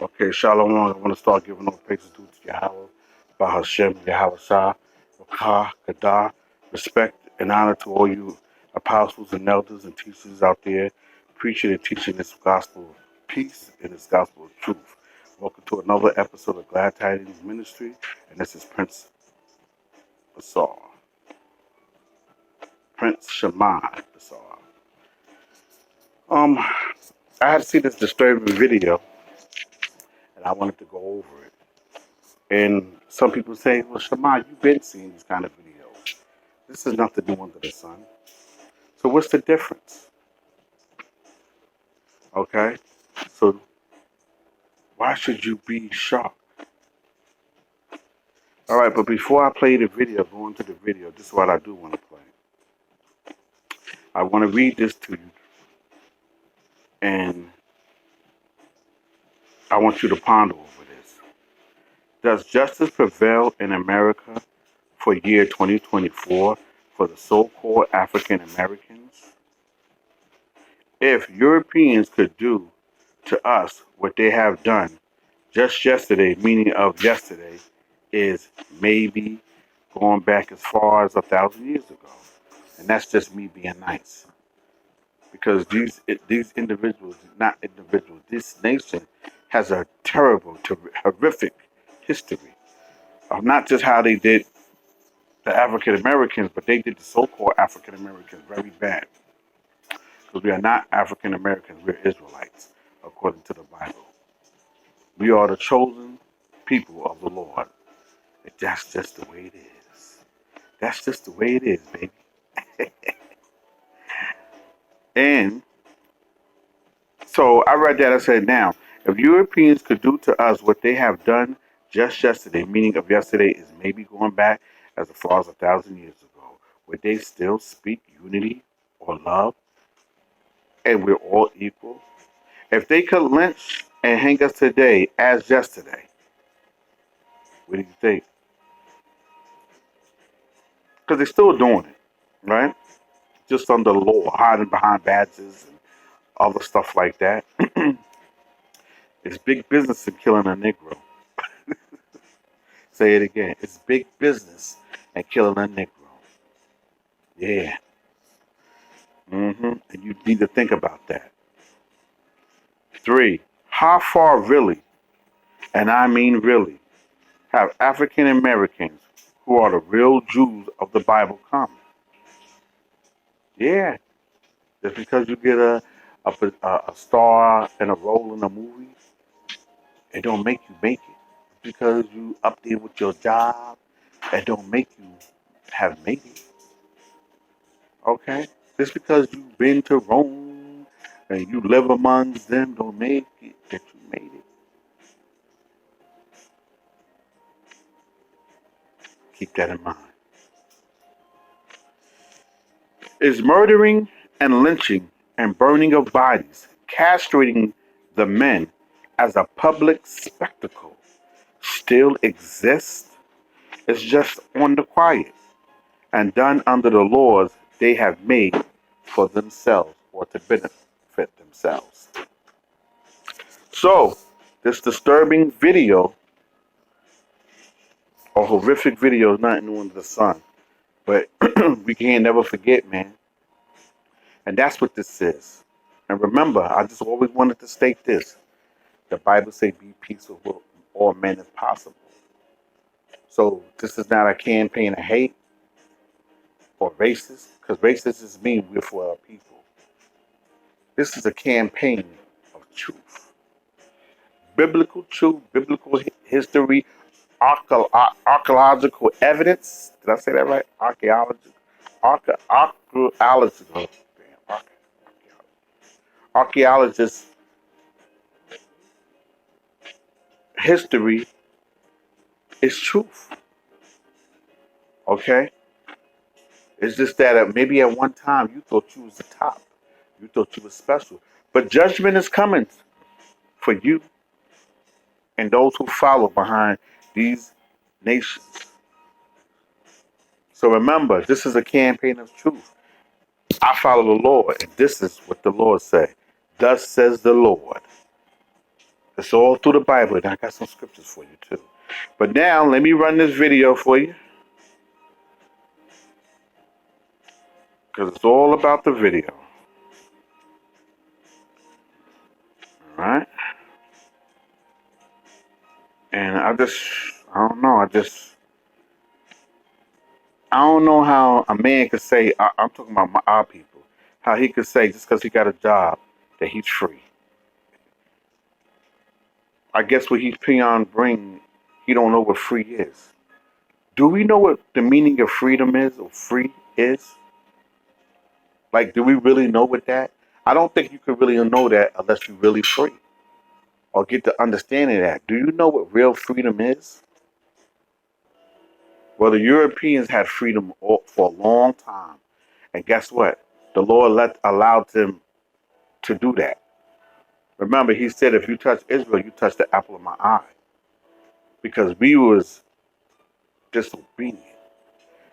Okay, Shalom. I want to start giving all praises due to Yahweh, Bahashem, Yahweh Shah, Rakah, Gadah. Respect and honor to all you apostles and elders and teachers out there preaching and teaching this gospel of peace and this gospel of truth. Welcome to another episode of Glad Tidings Ministry, and this is Prince Basar, Prince Shemai Basar. I had to see this disturbing video, and I wanted to go over it. And some people say, well, Shema, you've been seeing these kind of videos. This is nothing new under the sun. So what's the difference? Okay? So why should you be shocked? All right, but before I play the video, go into the video, this is what I do want to play. I want to read this to you, and I want you to ponder over this. Does justice prevail in America for year 2024 for the so-called African Americans? If Europeans could do to us what they have done just yesterday, meaning of yesterday, is maybe going back as far as 1,000 years ago. And that's just me being nice. Because these individuals, not individuals, this nation has a terrible, horrific history of not just how they did the African Americans, but they did the so-called African Americans very bad. Because we are not African Americans, we're Isralites, according to the Bible. We are the chosen people of the Lord. And that's just the way it is. That's just the way it is, baby. And so I read that, I said, now, if Europeans could do to us what they have done just yesterday, meaning of yesterday is maybe going back as far as 1,000 years ago, would they still speak unity or love? And we're all equal? If they could lynch and hang us today as yesterday, what do you think? Because they're still doing it, right? Just under the law, hiding behind badges and other stuff like that. It's big business in killing a Negro. Say it again. It's big business in killing a Negro. Yeah. And you need to think about that. 3, how far really, and I mean really, have African Americans who are the real Jews of the Bible come? Yeah. Just because you get a star and a role in a movie, it don't make you make it. Because you up there with your job, it don't make you have made it. Okay? Just because you've been to Rome and you live amongst them, don't make it that you made it. Keep that in mind. Is murdering and lynching and burning of bodies, castrating the men as a public spectacle still exist? It's just on the quiet and done under the laws they have made for themselves or to benefit themselves. So, this disturbing video or horrific video is not new under the sun. But we can't never forget, man. And that's what this is. And remember, I just always wanted to state this. The Bible says be peaceful with all men if possible. So this is not a campaign of hate or racist, because racist is mean we're for our people. This is a campaign of truth. Biblical truth, biblical history, archaeological evidence. Did I say that right? Archaeologists' history is truth. Okay? It's just that maybe at one time you thought you was the top. You thought you was special. But judgment is coming for you and those who follow behind these nations. So remember, this is a campaign of truth. I follow the Lord, and this is what the Lord said. Thus says the Lord. It's all through the Bible, and I got some scriptures for you too. But now, let me run this video for you, because it's all about the video. All right? And I don't know. I don't know how a man could say, I'm talking about our people, how he could say just because he got a job that he's free. I guess what he's peon bring, he don't know what free is. Do we know what the meaning of freedom is or free is? Like, do we really know what that? I don't think you can really know that unless you're really free or get the understanding of that. Do you know what real freedom is? Well, the Europeans had freedom for a long time. And guess what? The Lord allowed them to do that. Remember, he said, if you touch Israel, you touch the apple of my eye. Because we was disobedient.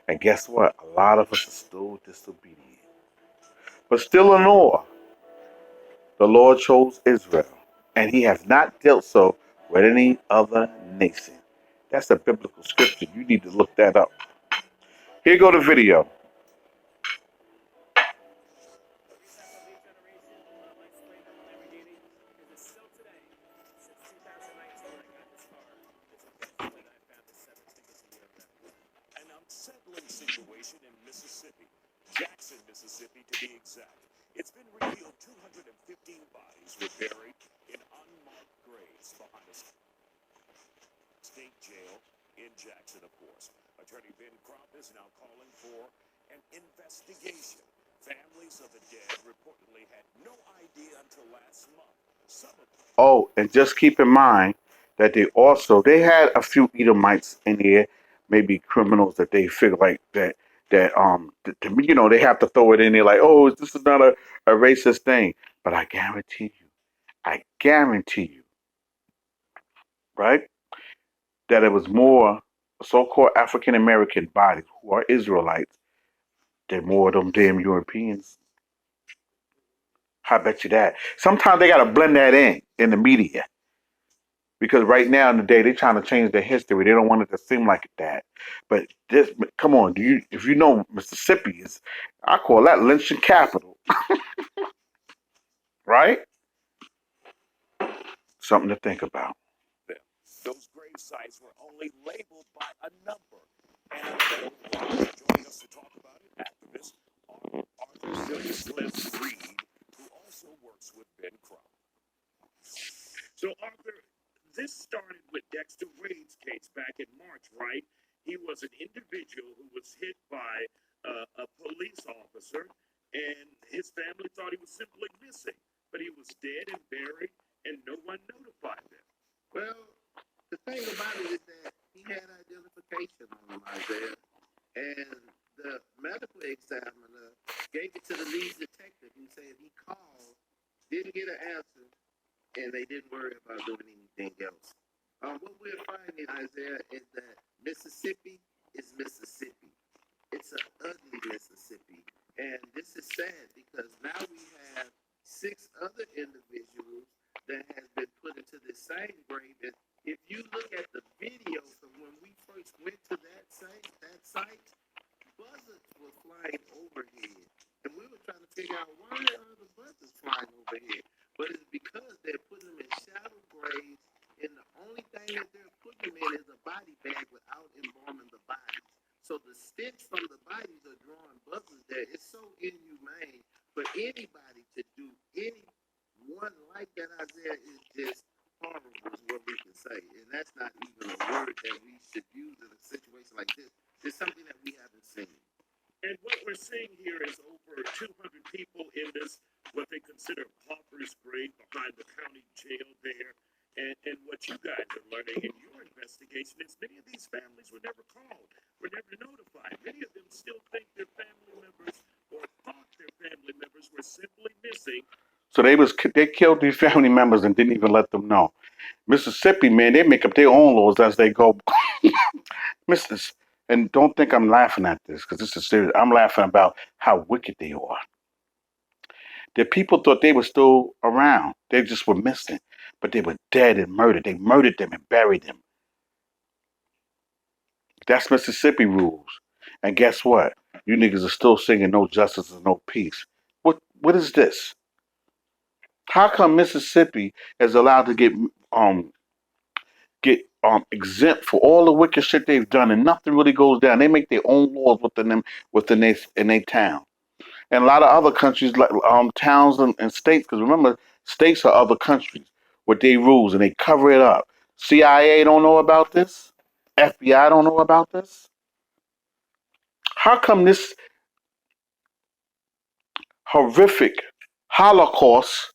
And guess what? A lot of us are still disobedient. But still in awe, the Lord chose Israel. And he has not dealt so with any other nation. That's a biblical scripture. You need to look that up. Here go the video. An unsettling situation in Mississippi, Jackson, Mississippi to be exact. It's been revealed 215 bodies were buried in unmarked graves behind a state jail in Jackson, of course. Attorney Ben Crump is now calling for an investigation. Families of the dead reportedly had no idea until last month. Oh, and just keep in mind that they had a few Edomites in there, maybe criminals that they feel like they have to throw it in there like, oh, this is not a racist thing. But I guarantee you, right, that it was more so-called African American bodies who are Israelites than more of them damn Europeans. I bet you that. Sometimes they gotta blend that in the media. Because right now in the day they're trying to change their history. They don't want it to seem like that. But this, come on, if you know Mississippi is, I call that lynching capital, right? Something to think about. Those grave sites were only labeled by a number. And joining us to talk about it, activist Arthur Slim Reed, who also works with Ben Crump. So Arthur, this started with Dexter Wade's case back in March, right? He was an individual who was hit by a police officer, and his family thought he was simply missing, but he was dead and buried, and no one notified them. Well, the thing about it is that he had identification on him, Isaiah, and the medical examiner gave it to the lead detective who said he called, didn't get an answer, and they didn't worry about doing anything else. What we're finding, Isaiah, is that Mississippi is Mississippi. It's an ugly Mississippi. And this is sad because now we have 6 other individuals that has been put into the same grave. And if you look at the video from when we first went to that site, buzzards were flying overhead. And we were trying to figure out why are the buzzards flying overhead. But it's because they're putting them in shallow graves, and the only thing that they're putting them in is a body bag without embalming the bodies. So the stench from the bodies are drawing buzzards there. It's so inhumane for anybody to do anyone like that, Isaiah, is just horrible is what we can say. And that's not even a word that we should use in a situation like this. It's something that we haven't seen. And what we're seeing here is over 200 people in this, what they consider pauper's grave behind the county jail there. And what you guys are learning in your investigation is many of these families were never called, were never notified. Many of them still think their family members or thought their family members were simply missing. So they killed these family members and didn't even let them know. Mississippi, man, they make up their own laws as they go. Mrs. And don't think I'm laughing at this because this is serious. I'm laughing about how wicked they are. The people thought they were still around. They just were missing. but they were dead and murdered. They murdered them and buried them. That's Mississippi rules. And guess what? You niggas are still singing no justice and no peace. What is this? How come Mississippi is allowed to get exempt for all the wicked shit they've done and nothing really goes down? They make their own laws within their town. And a lot of other countries like towns and states, because remember, states are other countries with their rules and they cover it up. CIA don't know about this. FBI don't know about this. How come this horrific Holocaust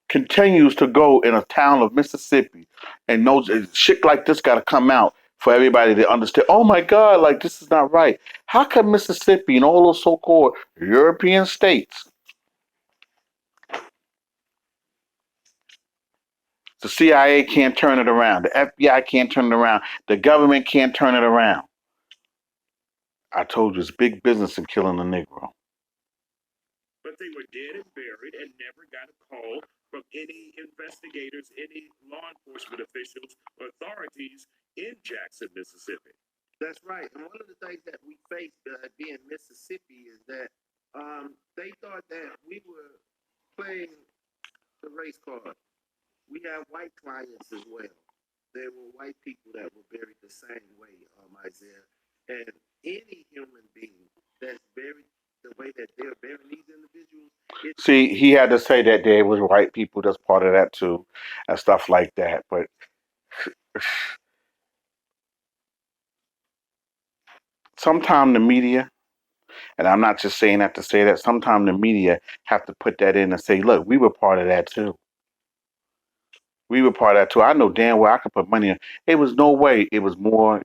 continues to go in a town of Mississippi, and no shit like this got to come out for everybody to understand? Oh my God, like this is not right. How come Mississippi and all those so-called European states, the CIA can't turn it around, the FBI can't turn it around, the government can't turn it around? I told you, it's big business in killing a Negro. But they were dead and buried and never got a call from any investigators, any law enforcement officials, or authorities in Jackson, Mississippi. That's right. And one of the things that we faced being Mississippi is that they thought that we were playing the race card. We have white clients as well. There were white people that were buried the same way, Isaiah. And any human being that's buried the way that they're burying these individuals. See, he had to say that there was white people that's part of that too, and stuff like that. But sometimes the media, and I'm not just saying that to say that, sometimes the media have to put that in and say, look, we were part of that too. We were part of that too. I know damn well I could put money in. It was no way it was more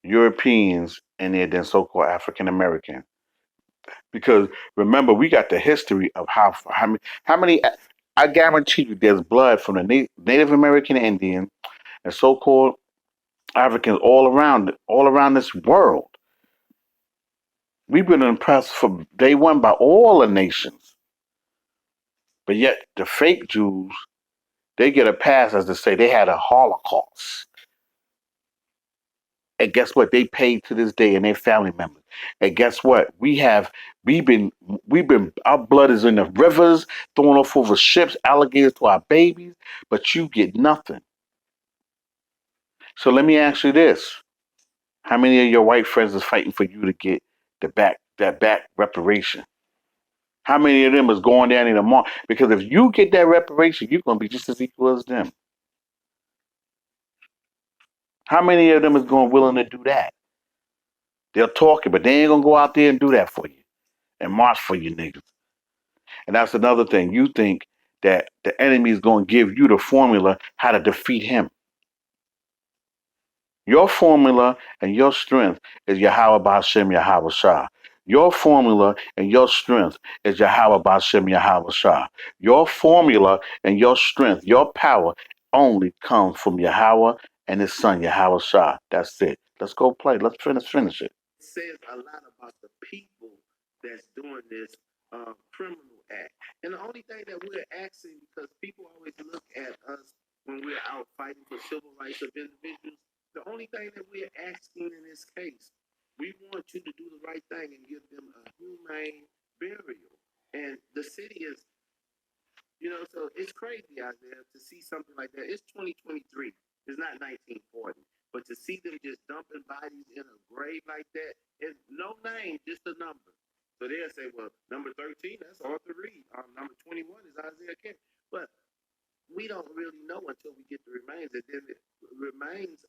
Europeans in there than so-called African American. Because remember, we got the history of how many. I guarantee you, there's blood from the Native American Indian and so-called Africans all around this world. We've been impressed from day one by all the nations, but yet the fake Jews, they get a pass as to say they had a Holocaust. And guess what? They paid to this day and their family members. And guess what? We've been our blood is in the rivers, thrown off over ships, alligators to our babies, but you get nothing. So let me ask you this. How many of your white friends is fighting for you to get that back reparation? How many of them is going down in the mall? Because if you get that reparation, you're gonna be just as equal as them. How many of them is going willing to do that? They'll talk it, but they ain't gonna go out there and do that for you and march for you niggas. And that's another thing. You think that the enemy is gonna give you the formula how to defeat him. Your formula and your strength is Yahweh Bashem Yahweh Shah. Your formula and your strength is Yahweh Bashem Yahweh Shah. Your formula and your strength, your power only comes from Yahweh and his son Yahweh Shah. That's it. Let's go play. Let's finish it. It says a lot about the people that's doing this criminal act. And the only thing that we're asking, because people always look at us when we're out fighting for civil rights of individuals, the only thing that we're asking in this case, we want you to do the right thing and give them a humane burial. And the city is, so it's crazy out there to see something like that. It's 2023. It's not 1940. But to see them just dumping bodies in a grave like that, it's no name, just a number. So they'll say, well, number 13, that's Arthur Reed. Number 21 is Isaiah Kent. But we don't really know until we get the remains. And then the remains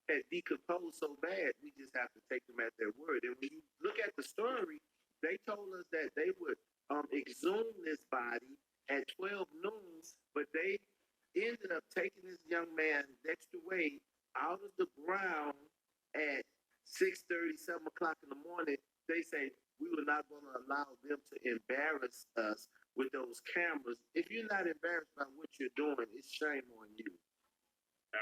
had decomposed so bad, we just have to take them at their word. And when you look at the story, they told us that they would exhume this body at 12 noon, but they ended up taking this young man, Dexter Wade, out of the ground at 6:30, 7 o'clock in the morning. They say, we were not going to allow them to embarrass us with those cameras. If you're not embarrassed by what you're doing, it's shame on you.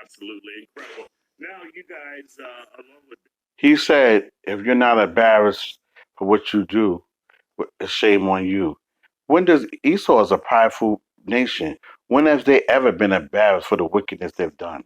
Absolutely incredible. Now, you guys, along with. He said, if you're not embarrassed for what you do, it's shame on you. When does Esau is a prideful nation? When has they ever been embarrassed for the wickedness they've done?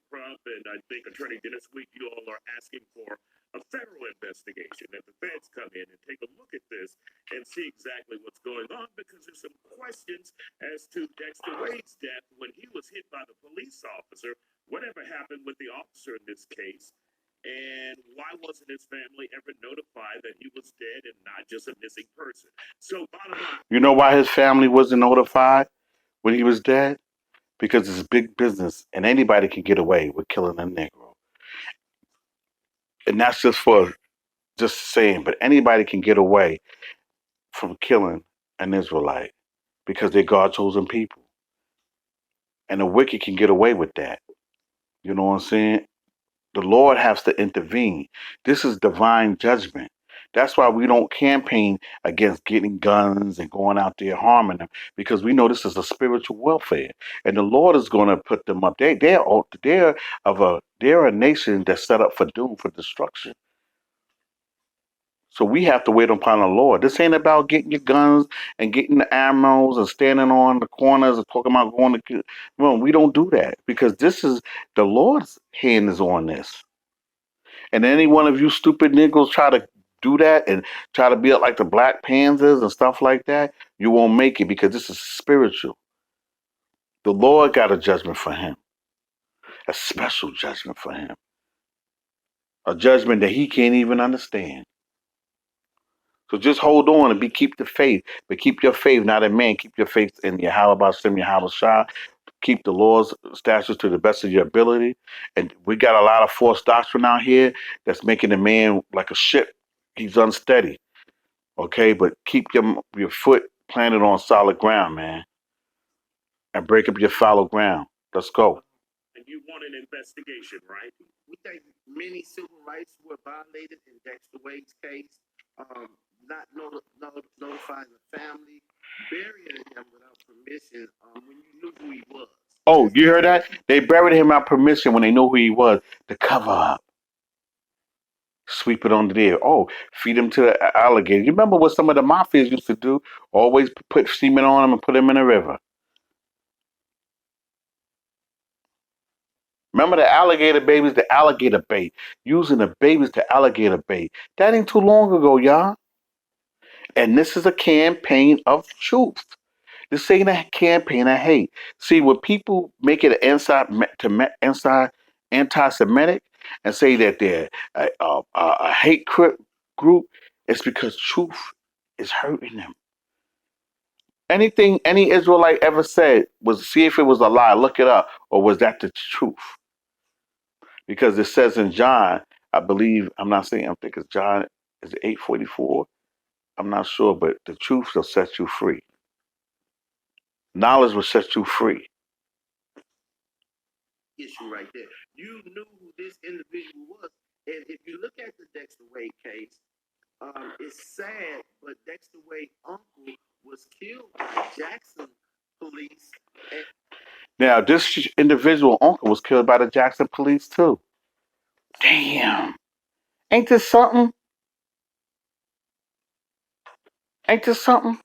Crump and I think Attorney Dennis Week, you all are asking for a federal investigation, that the feds come in and take a look at this and see exactly what's going on, because there's some questions as to Dexter Wade's death when he was hit by the police officer. Whatever happened with the officer in this case? And why wasn't his family ever notified that he was dead and not just a missing person? So, bottom line. You know why his family wasn't notified when he was dead? Because it's big business and anybody can get away with killing a Negro. And that's just saying, but anybody can get away from killing an Israelite because they're God chosen people. And the wicked can get away with that. You know what I'm saying? The Lord has to intervene. This is divine judgment. That's why we don't campaign against getting guns and going out there harming them, because we know this is a spiritual warfare, and the Lord is going to put them up. They're a nation that's set up for doom, for destruction. So we have to wait upon the Lord. This ain't about getting your guns and getting the ammo and standing on the corners and talking about going to kill. No, we don't do that, because this is the Lord's hand is on this. And any one of you stupid niggas try to do that and try to be like the Black Panthers and stuff like that, you won't make it, because this is spiritual. The Lord got a judgment for him, a special judgment for him, a judgment that he can't even understand. So just hold on and keep the faith, but keep your faith not in man. Keep your faith in Yahweh Shem Yahweh Shah. Keep the laws, statutes to the best of your ability. And we got a lot of false doctrine out here that's making the man like a ship. He's unsteady. Okay, but keep your foot planted on solid ground, man, and break up your fallow ground. Let's go. And you want an investigation, right? We think many civil rights were violated in Dexter Wade's case. Not notifying the family, burying him without permission when you knew who he was. Oh, you heard that? They buried him without permission when they knew who he was to cover up. Sweep it under there. Oh, feed him to the alligator. You remember what some of the mafias used to do? Always put semen on him and put him in a river. Remember the alligator babies, the alligator bait, using the babies to alligator bait. That ain't too long ago, y'all. And this is a campaign of truth. This ain't a campaign of hate. See, when people make it an anti-Semitic and say that they're a hate group, it's because truth is hurting them. Anything any Israelite ever said was, see if it was a lie, look it up, or was that the truth? Because it says in John, I believe, I'm not saying, I think it's John, is it 8:44? I'm not sure, but the truth will set you free. Knowledge will set you free. Issue right there. You knew who this individual was, and if you look at the Dexter Wade case, it's sad, but Dexter Wade's uncle was killed by Jackson police. Now, this individual uncle was killed by the Jackson police too. Damn. Ain't this something? Ain't this something?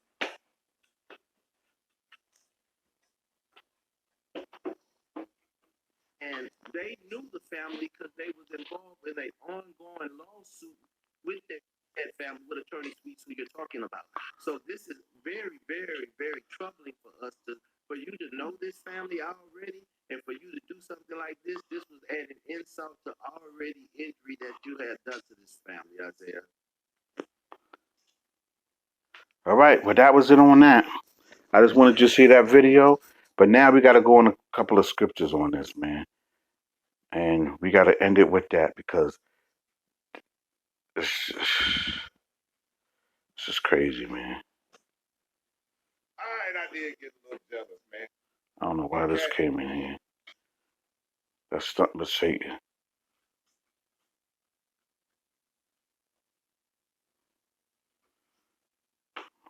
And they knew the family because they was involved in an ongoing lawsuit with that family, with Attorney Sweets, who you're talking about. So this is very, very, very troubling for us for you to know this family already, and for you to do something like this. This was adding insult to already injury that you had done to this family, Isaiah. All right, well, that was it on that. I just wanted you to see that video, but now we got to go on a couple of scriptures on this, man. And we got to end it with that, because it's just crazy, man. All right, I did get a little jealous, man. I don't know why this came in here. That's nothing but Satan.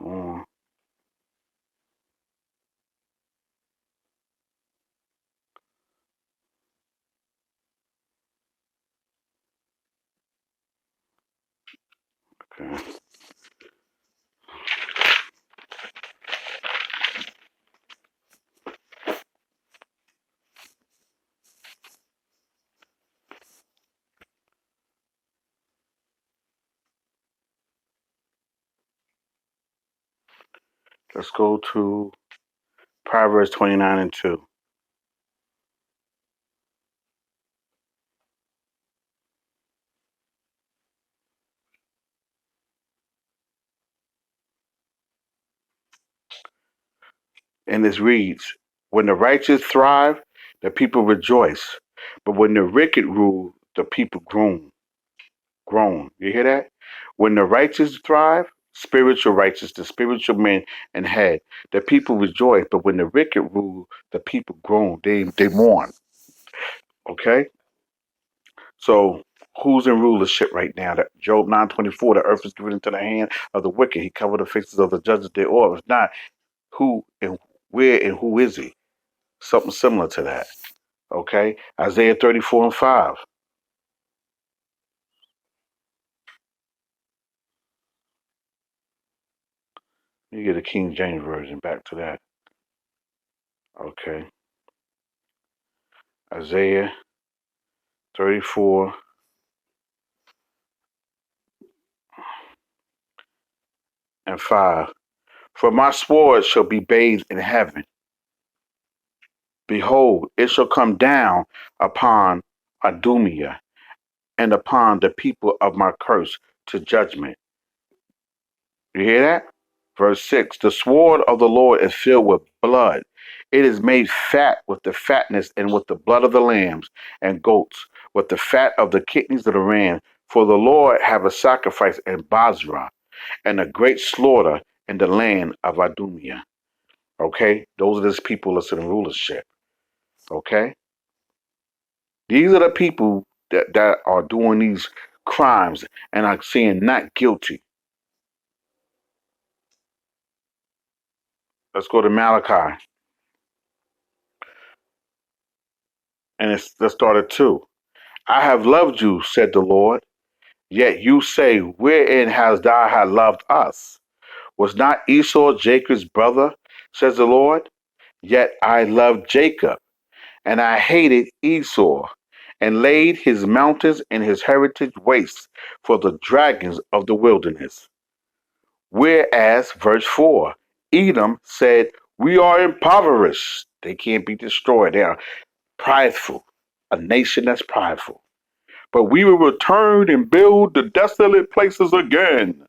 Oh, okay. Let's go to Proverbs 29:2. And this reads, when the righteous thrive, the people rejoice. But when the wicked rule, the people groan. Groan. You hear that? When the righteous thrive, spiritual righteous, the spiritual men and head, the people rejoice. But when the wicked rule, the people groan. They mourn. Okay? So who's in rulership right now? That Job 9:24, the earth is given into the hand of the wicked. He covered the faces of the judges thereof. It's not who and where and who is he? Something similar to that. Okay? Isaiah 34:5. You get a King James version back to that. Okay. Isaiah 34 and 5. For my sword shall be bathed in heaven. Behold, it shall come down upon Adumia and upon the people of my curse to judgment. You hear that? Verse 6. The sword of the Lord is filled with blood. It is made fat with the fatness and with the blood of the lambs and goats, with the fat of the kidneys of the ram. For the Lord have a sacrifice in Basra and a great slaughter in the land of Adumia. Okay? Those are the people that's in rulership. Okay? These are the people that are doing these crimes and are saying not guilty. Let's go to Malachi. And let's start at 2. I have loved you, said the Lord. Yet you say, wherein hast thou had loved us? Was not Esau Jacob's brother, says the Lord? Yet I loved Jacob, and I hated Esau, and laid his mountains and his heritage waste for the dragons of the wilderness. Whereas, verse 4, Edom said, we are impoverished. They can't be destroyed. They are prideful, a nation that's prideful. But we will return and build the desolate places again.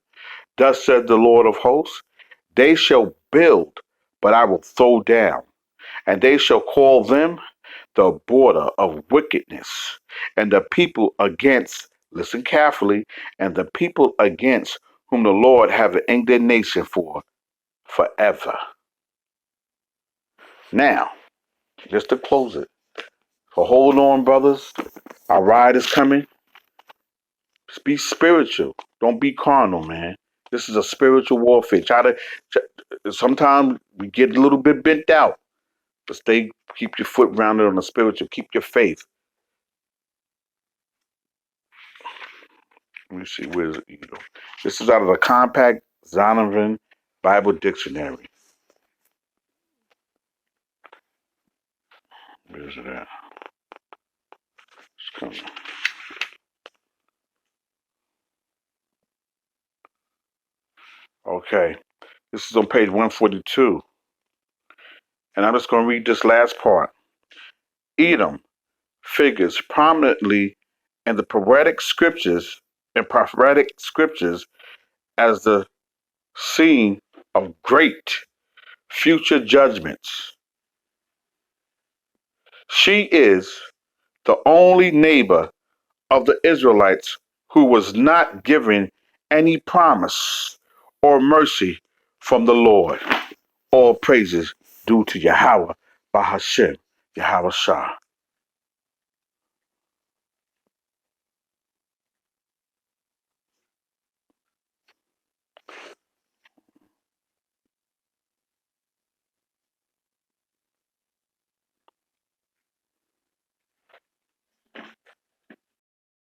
Thus said the Lord of hosts, they shall build, but I will throw down, and they shall call them the border of wickedness, and the people against, listen carefully, and the people against whom the Lord have an indignation for forever. Now, just to close it, so hold on, brothers. Our ride is coming. Be spiritual. Don't be carnal, man. This is a spiritual warfare. Sometimes we get a little bit bent out, but keep your foot rounded on the spiritual. Keep your faith. Let me see, where's Edom? This is out of the Compact Zondervan Bible Dictionary. Where's it at? It's coming. Okay. This is on page 142. And I'm just going to read this last part. Edom figures prominently in the prophetic scriptures as the scene of great future judgments. She is the only neighbor of the Israelites who was not given any promise or mercy from the Lord. All praises due to Yahweh, Bahashem, Yahweh Shah.